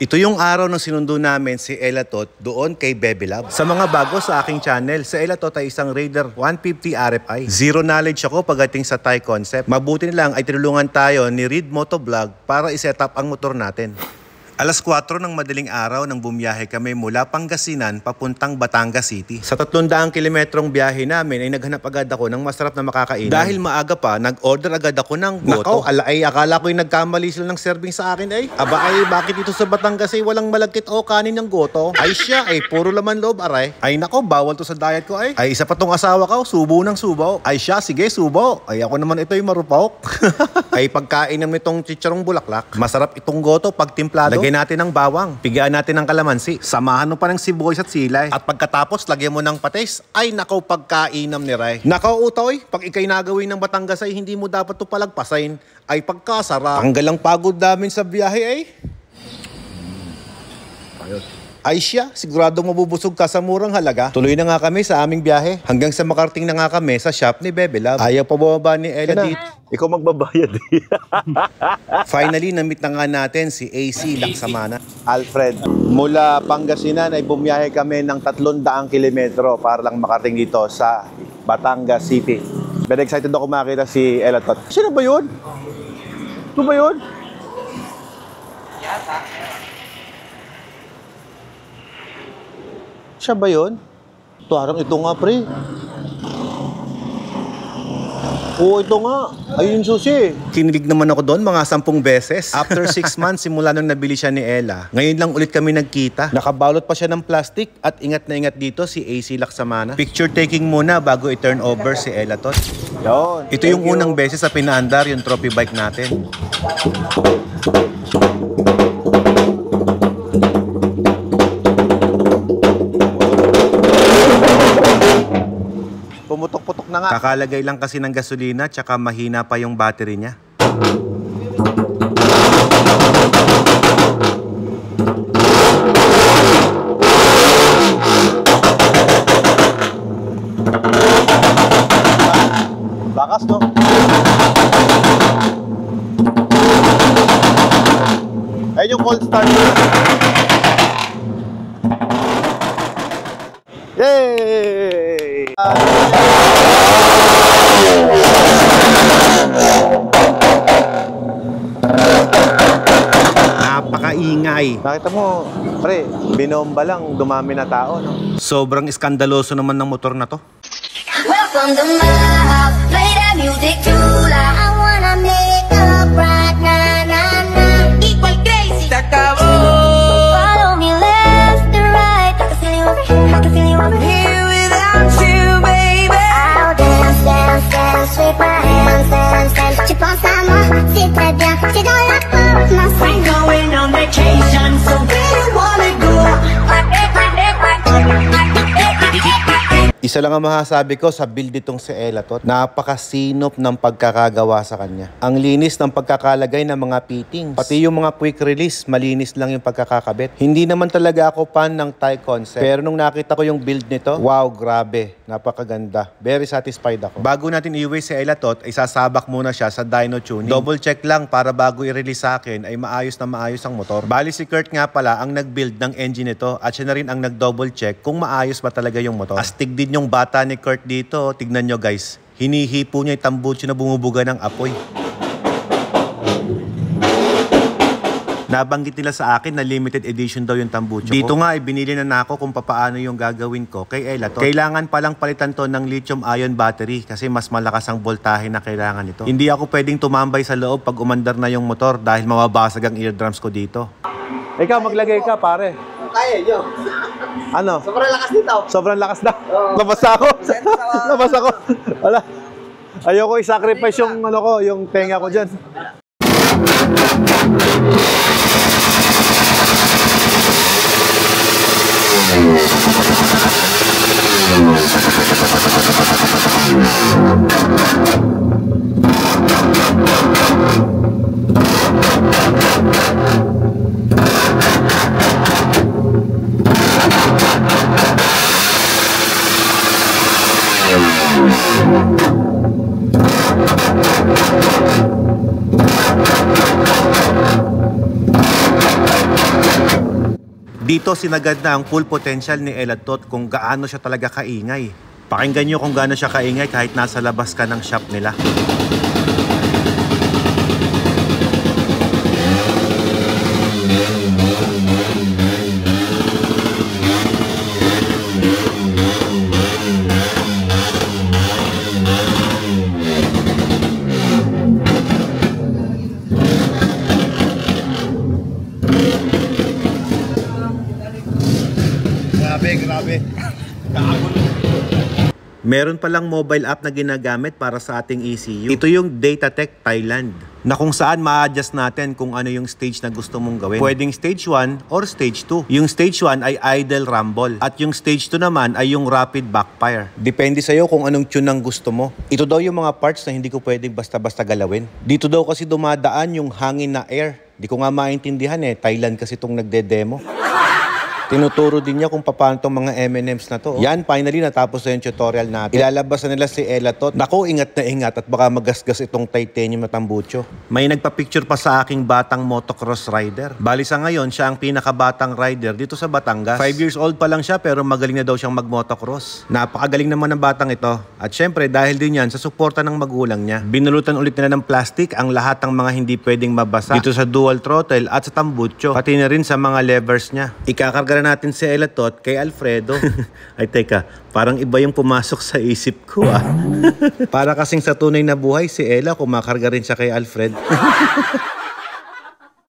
Ito yung araw na sinundo namin si Elatot doon kay Bebe Lab. Sa mga bago sa aking channel, si Elatot ay isang Raider 150 RFI. Zero knowledge ako pagdating sa Thai concept. Mabuti lang ay tinulungan tayo ni Reed Motovlog para iset up ang motor natin. Alas 4 ng madaling araw nang bumiyahe kami mula Pangasinan papuntang Batangas City. Sa 300 kilometrong biyahe namin ay naghanap agad ako ng masarap na makakainan. Dahil maaga pa, nag-order agad ako ng goto. Nako, akala ko yung nagkamali sila ng serving sa akin ay. Aba ay, bakit dito sa Batangas ay walang malagkit o kanin ng goto? Ay siya ay, puro laman loob aray. Ay nako, bawal to sa diet ko ay. Ay isa pa tong asawa ko, subo ng subo. Ay siya, sige subo. Ay ako naman ito yung marupok. Ay pagkain naman itong chicharong bulaklak. Masarap itong goto pag timplado. Lagyan natin ng bawang, pigaan natin ng kalamansi, samahan mo pa ng sibuyas at silay. At pagkatapos, lagyan mo ng patis. Ay nakaw, pagkainam ni Ray. Nakaw utoy, pag ikay nagawin ng Batangas ay hindi mo dapat ito palagpasain. Ay pagkasarap. Tanggal ang pagod namin sa biyahe ay. Ay siya, siguradong mabubusog ka sa murang halaga. Tuloy na nga kami sa aming biyahe. Hanggang sa makarating na nga kami sa shop ni Bebe Lab. Ayaw pa bumaba ni Ella dito. Ikaw magbabayad eh. Finally, na-meet na nga natin si AC Laksamana. Alfred, mula Pangasinan ay bumiyahe kami ng 300 kilometro para lang makarating dito sa Batangas City. Very excited ako makita si Elatot. Sino ba yun? Ito ba yun? Siya ba yun? Parang ito nga, pre. Oo, ito nga. Ayun susi. Kinilig naman ako doon mga 10 beses. After 6 months, simula nung nabili siya ni Ella, ngayon lang ulit kami nagkita. Nakabalot pa siya ng plastic at ingat na ingat dito si AC Laksamana. Picture taking muna bago i-turn over si Elatot. Yun. Ito yung unang beses sa pinaandar yung trophy bike natin. Pumutok-putok na nga. Kakalagay lang kasi ng gasolina tsaka mahina pa yung battery niya. Bakas no? Ayun yung cold start. Yay! Napakaingay. Nakita mo, pre, binomba lang, dumami na tao, no? Sobrang iskandaloso naman ng motor na to. Welcome to my house, play that music too loud. I wanna make up right now, nah, nah. Equal crazy, se acabó. Follow me left to right, I can feel you over here, I can feel you over here without you, baby. I'll dance, dance, dance, sweep my hands, dance, dance. Tu penses à moi, c'est très bien, c'est dans la porte, ma soeur. We're going on vacation, so where you wanna go? Isa lang ang masasabi ko sa build itong si Elatot. Napakasinop ng pagkakagawa sa kanya. Ang linis ng pagkakalagay ng mga fittings. Pati yung mga quick release, malinis lang yung pagkakakabit. Hindi naman talaga ako fan ng Thai concept. Pero nung nakita ko yung build nito, wow, grabe. Napakaganda. Very satisfied ako. Bago natin iuwi si Elatot, ay sasabak muna siya sa dyno tuning. Double check lang para bago i-release sa akin ay maayos na maayos ang motor. Bali si Kurt nga pala ang nag-build ng engine nito at siya na rin ang nag-double check kung maayos ba talaga yung motor. Astig din yung bata ni Kurt dito. Tignan nyo guys. Hinihipo niya yung tambucho na bumubuga ng apoy. Nabanggit nila sa akin na limited edition daw yung tambucho dito ko. Nga ay binili na ako kung paano yung gagawin ko kay Elatot. Kailangan palang palitan to ng lithium-ion battery kasi mas malakas ang voltahe na kailangan nito. Hindi ako pwedeng tumambay sa loob pag umandar na yung motor dahil mababasag ang eardrums ko dito. Ikaw maglagay ka pare. Kaya nyo. Ano? Sobrang lakas dito. Sobrang lakas na. Labas ako. Labas ako. Wala. Ayoko i-sacrifice yung ano ko, yung tenga ko diyan. Dito sinagad na ang full potential ni Elatot kung gaano siya talaga kaingay. Pakinggan nyo kung gaano siya kaingay kahit nasa labas ka ng shop nila. Grabe. Meron palang mobile app na ginagamit para sa ating ECU. Ito yung DataTech Thailand, na kung saan ma-adjust natin kung ano yung stage na gusto mong gawin. Pwedeng stage 1 or stage 2. Yung stage 1 ay idle rumble at yung stage 2 naman ay yung rapid backfire. Depende sa'yo kung anong tune ang gusto mo. Ito daw yung mga parts na hindi ko pwedeng basta-basta galawin. Dito daw kasi dumadaan yung hangin na air. Di ko nga maintindihan Thailand kasi itong nagde-demo. Tinuturo din niya kung paano itong mga M&Ms na to. Yan, finally, natapos na yung tutorial natin. Ilalabas na nila si Elatot. Naku, ingat na ingat at baka magasgas itong titanium na tambucho. May nagpa-picture pa sa aking batang motocross rider. Bali sa ngayon, siya ang pinakabatang rider dito sa Batangas. 5 years old pa lang siya pero magaling na daw siyang mag-motocross. Napakagaling naman ng batang ito. At syempre, dahil din yan sa suporta ng magulang niya. Binulutan ulit nila ng plastic ang lahat ng mga hindi pwedeng mabasa dito sa dual throttle at sa tambucho. Pati na rin sa mga levers niya. Ikakarga natin si Elatot kay Alfredo. Ay teka, parang iba yung pumasok sa isip ko Para kasing sa tunay na buhay si Ella kumakarga rin siya kay Alfred.